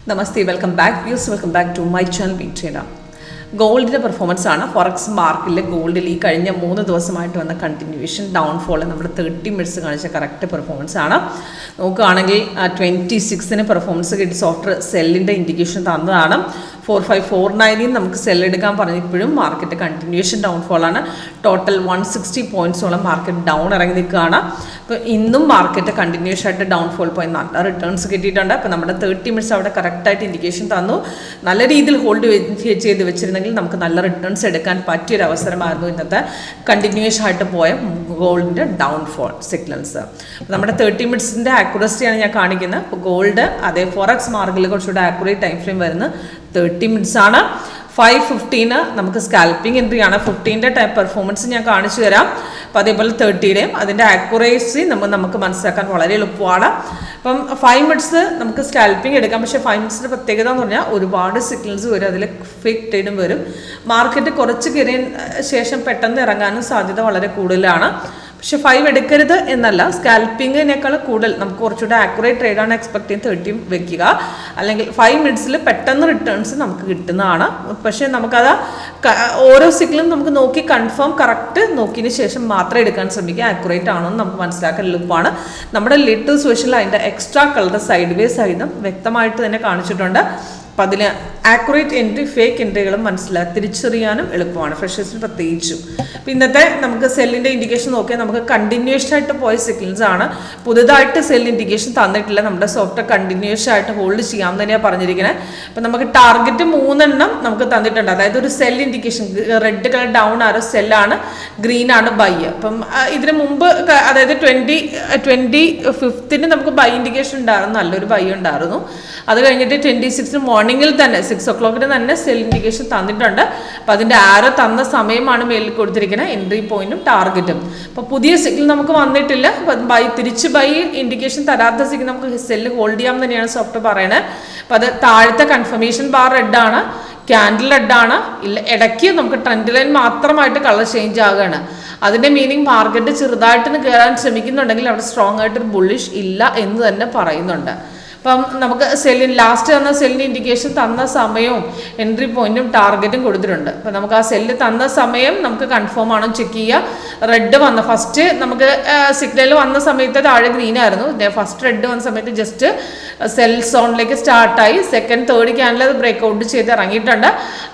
Namaste, welcome back viewers, welcome back to my channel Big Trader. ഗോൾഡിൻ്റെ performance ആണ് forex മാർക്കിൽ ഗോൾഡിൽ ഈ കഴിഞ്ഞ 3 ദിവസമായിട്ട് വന്ന കണ്ടിന്യൂവേഷൻ ഡൗൺഫോൾ നമ്മുടെ 30 മിനിറ്റ്സ് കാണിച്ച കറക്റ്റ് പെർഫോമൻസ് ആണ്. നോക്കുകയാണെങ്കിൽ 26-ന് പെർഫോമൻസ് കിട്ടി സോഫ്റ്റ് സെല്ലിൻ്റെ ഇൻഡിക്കേഷൻ തന്നതാണ്. 4549 നമുക്ക് സെല്ലെടുക്കാൻ പറഞ്ഞപ്പോഴും മാർക്കറ്റ് കണ്ടിന്യൂവേഷൻ ഡൗൺഫോൾ ആണ്. ടോട്ടൽ 160 പോയിൻറ്റ്സോളം മാർക്കറ്റ് ഡൗൺ ഇറങ്ങി നിൽക്കുകയാണ്. അപ്പോൾ ഇന്നും മാർക്കറ്റ് കണ്ടിന്യൂസ് ആയിട്ട് ഡൗൺഫോൾ പോയി നല്ല റിട്ടേൺസ് കിട്ടിയിട്ടുണ്ട്. അപ്പോൾ നമ്മുടെ 30 മിനിറ്റ്സ് അവിടെ കറക്റ്റായിട്ട് ഇൻഡിക്കേഷൻ തന്നു. നല്ല രീതിയിൽ ഹോൾഡ് ചെയ്ത് വെച്ചിരുന്നെങ്കിൽ നമുക്ക് നല്ല റിട്ടേൺസ് എടുക്കാൻ പറ്റിയൊരു അവസരമായിരുന്നു ഇന്നത്തെ കണ്ടിന്യൂസ് ആയിട്ട് പോയ ഗോൾഡിൻ്റെ ഡൗൺഫോൾ സിഗ്നൽസ്. അപ്പോൾ നമ്മുടെ 30 മിനിറ്റ്സിൻ്റെ ആക്യുറസിയാണ് ഞാൻ കാണിക്കുന്നത്. അപ്പോൾ ഗോൾഡ് അതേ ഫോറക്സ് മാർക്കിൽ കുറച്ചുകൂടെ ആക്യുറേറ്റ് ടൈം ഫ്രെയിം വരുന്നത് 30 മിനിറ്റ്സ് ആണ്. 5:15 നമുക്ക് സ്കാൽപ്പിംഗ് എൻട്രി ആണ്. 15ൻ്റെ ടൈപ്പ് പെർഫോമൻസ് ഞാൻ കാണിച്ചു തരാം. അപ്പോൾ അതേപോലെ 30യുടെയും അതിൻ്റെ ആക്യുറേസി നമുക്ക് മനസ്സിലാക്കാൻ വളരെ എളുപ്പമാണ്. അപ്പം 5 മിനിറ്റ്സ് നമുക്ക് സ്കാൽപ്പിംഗ് എടുക്കാം. പക്ഷേ 5 മിനിറ്റ്സിൻ്റെ പ്രത്യേകത എന്ന് പറഞ്ഞാൽ ഒരുപാട് സിഗ്നൽസ് വരും, അതിൽ ഫേക്ക് ട്രേഡും വരും. മാർക്കറ്റ് കുറച്ച് കയറിയ ശേഷം പെട്ടെന്ന് ഇറങ്ങാനും സാധ്യത വളരെ കൂടുതലാണ്. പക്ഷെ 5 എടുക്കരുത് എന്നല്ല, സ്കാൽപ്പിങ്ങിനേക്കാൾ കൂടുതൽ നമുക്ക് കുറച്ചുകൂടെ ആക്യുറേറ്റ് ട്രേഡാണ് എക്സ്പെക്ട് ചെയ്യുന്നത്. 30 വെക്കുക, അല്ലെങ്കിൽ 5 മിനിറ്റ്സിൽ പെട്ടെന്ന് റിട്ടേൺസ് നമുക്ക് കിട്ടുന്നതാണ്. പക്ഷേ നമുക്കത് ഓരോ സിഗ്നലും നമുക്ക് നോക്കി കൺഫേം കറക്റ്റ് നോക്കിയതിന് ശേഷം മാത്രം എടുക്കാൻ ശ്രമിക്കുക. ആക്യുറേറ്റ് ആണോ എന്ന് നമുക്ക് മനസ്സിലാക്കാൻ എളുപ്പമാണ്. നമ്മുടെ ലിറ്റർ സ്പെഷ്യൽ അതിൻ്റെ എക്സ്ട്രാ കളർ സൈഡ് വേ സഹിതം വ്യക്തമായിട്ട് തന്നെ കാണിച്ചിട്ടുണ്ട്. അപ്പം അതിന് ആക്യുറേറ്റ് എൻട്രി ഫേക്ക് എൻട്രികളും തിരിച്ചറിയാനും എളുപ്പമാണ്, ഫ്രഷേഴ്സിന് പ്രത്യേകിച്ചും. അപ്പം ഇന്നത്തെ നമുക്ക് സെല്ലിൻ്റെ ഇൻഡിക്കേഷൻ നോക്കിയാൽ നമുക്ക് കണ്ടിന്യൂസ് ആയിട്ട് പോയ സിഗ്നൽസ് ആണ്. പുതുതായിട്ട് സെൽ ഇൻഡിക്കേഷൻ തന്നിട്ടില്ല. നമ്മുടെ സോഫ്റ്റ് കണ്ടിന്യൂസ് ആയിട്ട് ഹോൾഡ് ചെയ്യാമെന്ന് തന്നെയാണ് പറഞ്ഞിരിക്കുന്നത്. അപ്പം നമുക്ക് ടാർഗറ്റ് 3 എണ്ണം നമുക്ക് തന്നിട്ടുണ്ട്. അതായത് ഒരു sell indication red colour down arrow സെല്ലാണ്, ഗ്രീൻ ആണ് ബൈ. അപ്പം ഇതിന് മുമ്പ് അതായത് 25ന് നമുക്ക് ബൈ ഇൻഡിക്കേഷൻ ഉണ്ടായിരുന്നു, നല്ലൊരു ബൈ ഉണ്ടായിരുന്നു. അത് കഴിഞ്ഞിട്ട് 26ന് മോർണിംഗിൽ തന്നെ 6 o'clock തന്നെ സെൽ ഇൻഡിക്കേഷൻ തന്നിട്ടുണ്ട്. അപ്പോൾ അതിൻ്റെ ആരോ തന്ന സമയമാണ് മേലിൽ കൊടുത്തിരിക്കുന്നത്, എൻട്രി പോയിന്റും ടാർഗറ്റും. അപ്പോൾ പുതിയ സിഗ്നൽ നമുക്ക് വന്നിട്ടില്ല. തിരിച്ച് ബൈ ഇൻഡിക്കേഷൻ തരാത്ത സിഗ്നൽ നമുക്ക് സെല്ല് ഹോൾഡ് ചെയ്യാം തന്നെയാണ് സോഫ്റ്റ് പറയുന്നത്. അപ്പോൾ അത് താഴത്തെ കൺഫർമേഷൻ ബാർ റെഡാണ്, ക്യാൻഡിൽ റെഡാണ്. ഇടയ്ക്ക് നമുക്ക് ട്രെൻഡ് ലൈൻ മാത്രമായിട്ട് കളർ ചേഞ്ച് ആകുകയാണ്. അതിൻ്റെ മീനിങ് മാർക്കറ്റ് ചെറുതായിട്ടൊന്ന് കയറാൻ ശ്രമിക്കുന്നുണ്ടെങ്കിൽ അവിടെ സ്ട്രോങ് ആയിട്ടൊരു ബുള്ളിഷ് ഇല്ല എന്ന് തന്നെ പറയുന്നുണ്ട്. അപ്പം നമുക്ക് ലാസ്റ്റ് തന്ന സെല്ലിന് ഇൻഡിക്കേഷൻ തന്ന സമയവും എൻട്രി പോയിന്റും ടാർഗറ്റും കൊടുത്തിട്ടുണ്ട്. അപ്പം നമുക്ക് ആ സെല്ല് തന്ന സമയം നമുക്ക് കൺഫേം ആണോ ചെക്ക് ചെയ്യുക. റെഡ് വന്ന ഫസ്റ്റ് നമുക്ക് സിഗ്നൽ വന്ന സമയത്ത് താഴെ ഗ്രീൻ ആയിരുന്നു. ഫസ്റ്റ് റെഡ് വന്ന സമയത്ത് ജസ്റ്റ് സെൽ സോണിലേക്ക് സ്റ്റാർട്ടായി. സെക്കൻഡ് തേർഡ് ക്യാൻഡിൽ അത് ബ്രേക്ക് ഔട്ട് ചെയ്ത് ഇറങ്ങിയിട്ടുണ്ട്.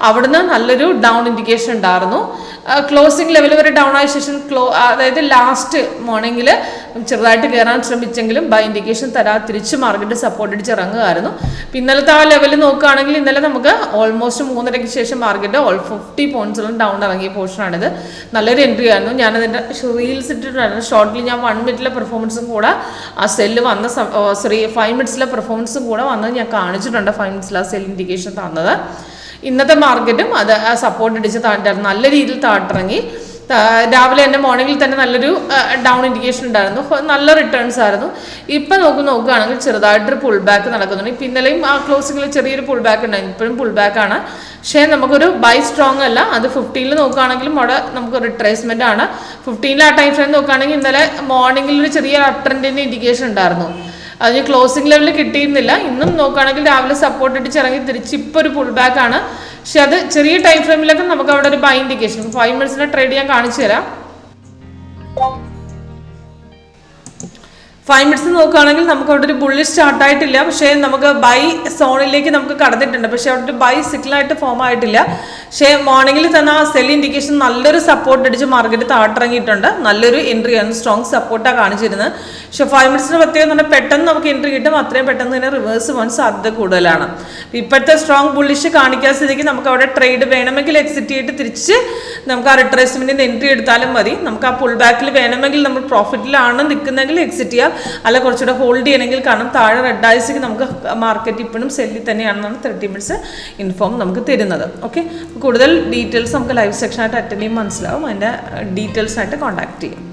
അവിടുന്ന് നല്ലൊരു ഡൗൺ ഇൻഡിക്കേഷൻ ഉണ്ടായിരുന്നു. ക്ലോസിംഗ് ലെവൽ വരെ ഡൗൺ ആയ ശേഷം അതായത് ലാസ്റ്റ് മോർണിംഗിൽ ചെറുതായിട്ട് കയറാൻ ശ്രമിച്ചെങ്കിലും ബൈ ഇൻഡിക്കേഷൻ തരാതെ തിരിച്ച് മാർക്കറ്റ് സപ്പോർട്ട് അടിച്ച് ഇറങ്ങുമായിരുന്നു. ഇന്നലത്തെ ആ ലെവലിൽ നോക്കുകയാണെങ്കിൽ ഇന്നലെ നമുക്ക് ഓൾമോസ്റ്റ് 3:30 ശേഷം മാർക്കറ്റ് 50 പോയിന്റ്സോളം ഡൗൺ ഇറങ്ങിയ പോർഷനാണിത്. നല്ലൊരു എൻട്രി ആയിരുന്നു. ഞാനതിൻ്റെ റീൽസ് ഇട്ടിട്ടുണ്ടായിരുന്നു. ഷോർട്ടിൽ ഞാൻ 1 മിനിറ്റിലെ പെർഫോമൻസും കൂടെ ആ സെല്ല് വന്ന 5 മിനിറ്റ്സിലെ പെർഫോമൻസും കൂടെ വന്നത് ഞാൻ കാണിച്ചിട്ടുണ്ട്. 5 മിനിറ്റ്സിൽ ആ സെൽ ഇൻഡിക്കേഷൻ തന്നത്. ഇന്നത്തെ മാർക്കറ്റും അത് സപ്പോർട്ട് അടിച്ച് താഴ്ത്തായിരുന്നു, നല്ല രീതിയിൽ താഴ്ത്തിറങ്ങി. രാവിലെ തന്നെ മോർണിംഗിൽ തന്നെ നല്ലൊരു ഡൗൺ ഇൻഡിക്കേഷൻ ഉണ്ടായിരുന്നു, നല്ല റിട്ടേൺസ് ആയിരുന്നു. ഇപ്പം നോക്കുകയാണെങ്കിൽ ചെറുതായിട്ടൊരു പുൾ ബാക്ക് നടക്കുന്നുണ്ട്. ഇപ്പം ഇന്നലെയും ആ ക്ലോസിങ്ങിൽ ചെറിയൊരു പുൾ ബാക്ക് ഉണ്ടായിരുന്നു, ഇപ്പോഴും പുൾ ബാക്കാണ്. പക്ഷേ നമുക്കൊരു ബൈ സ്ട്രോങ് അല്ല. അത് 15ൽ നോക്കുകയാണെങ്കിലും അവിടെ നമുക്ക് റിട്രേസ്മെൻ്റ് ആണ്. 15ൽ ആ ടൈം ഫ്രെയിം നോക്കുകയാണെങ്കിൽ ഇന്നലെ മോർണിംഗിൽ ഒരു ചെറിയ അപ് ട്രെൻഡിൻ്റെ ഇൻഡിക്കേഷൻ ഉണ്ടായിരുന്നു. അതിന് ക്ലോസിംഗ് ലെവലിൽ കിട്ടിയിരുന്നില്ല. ഇന്നും നോക്കുകയാണെങ്കിൽ രാവിലെ സപ്പോർട്ട് അടിച്ചിറങ്ങി തിരിച്ച് ഇപ്പോൾ ഒരു പുൾ ബാക്ക് ആണ്. പക്ഷെ അത് ചെറിയ ടൈം ഫ്രെയിമിലൊക്കെ നമുക്ക് അവിടെ ഒരു ബൈ ഇൻഡിക്കേഷൻ 5 മിനിറ്റ്സിൻ്റെ ട്രേഡ് ഞാൻ കാണിച്ചു തരാം. 5 മിനിറ്റ്സ് നോക്കുകയാണെങ്കിൽ നമുക്ക് അവിടെ ഒരു ബുള്ളിഷ് സ്റ്റാർട്ട് ആയിട്ടില്ല. പക്ഷേ നമുക്ക് ബൈ സോണിലേക്ക് നമുക്ക് കടന്നിട്ടുണ്ട്. പക്ഷേ അവിടെ ഒരു ബൈ സിഗ്നലായിട്ട് ഫോം ആയിട്ടില്ല. പക്ഷേ മോർണിംഗിൽ തന്നെ ആ സെൽ ഇൻഡിക്കേഷൻ നല്ലൊരു സപ്പോർട്ട് അടിച്ച് മാർക്കറ്റ് താഴ്ത്തിറങ്ങിയിട്ടുണ്ട്. നല്ലൊരു എൻട്രി ആണ്, സ്ട്രോങ് സപ്പോർട്ടാണ് കാണിച്ചിരുന്നത്. പക്ഷേ 5 മിനിറ്റ്സിന് പ്രത്യേകം എന്ന് പറഞ്ഞാൽ പെട്ടെന്ന് നമുക്ക് എൻട്രി കിട്ടും, അത്രയും പെട്ടെന്ന് തന്നെ റിവേഴ്സ് പോകാൻ സാധ്യത കൂടുതലാണ്. ഇപ്പോഴത്തെ സ്ട്രോങ് ബുള്ളിഷ് കാണിക്കാൻ സ്ഥിതിക്ക് നമുക്ക് അവിടെ ട്രേഡ് വേണമെങ്കിൽ എക്സിറ്റ് ചെയ്തിട്ട് തിരിച്ച് നമുക്ക് ആ റിട്രേസ്മെൻറ്റിന് എൻട്രി എടുത്താലും മതി. നമുക്ക് ആ പുൾ ബാക്കിൽ വേണമെങ്കിൽ നമ്മൾ പ്രോഫിറ്റിലാണ് നിൽക്കുന്നതെങ്കിൽ എക്സിറ്റ് ചെയ്യാം, അല്ല കുറച്ചുകൂടെ ഹോൾഡ് ചെയ്യണമെങ്കിൽ. കാരണം താഴെ റെഡ് ആയിസിക്ക് നമുക്ക് മാർക്കറ്റ് ഇപ്പോഴും സെല്ലിൽ തന്നെയാണെന്നാണ് 30 മിനിറ്റ്സ് ഇൻഫോം നമുക്ക് തരുന്നത്. ഓക്കെ, കൂടുതൽ ഡീറ്റെയിൽസ് നമുക്ക് ലൈവ് സെക്ഷനായിട്ട് അറ്റൻഡ് ചെയ്യുമ്പോൾ മനസ്സിലാവും. അതിൻ്റെ ഡീറ്റെയിൽസായിട്ട് കോൺടാക്ട് ചെയ്യും.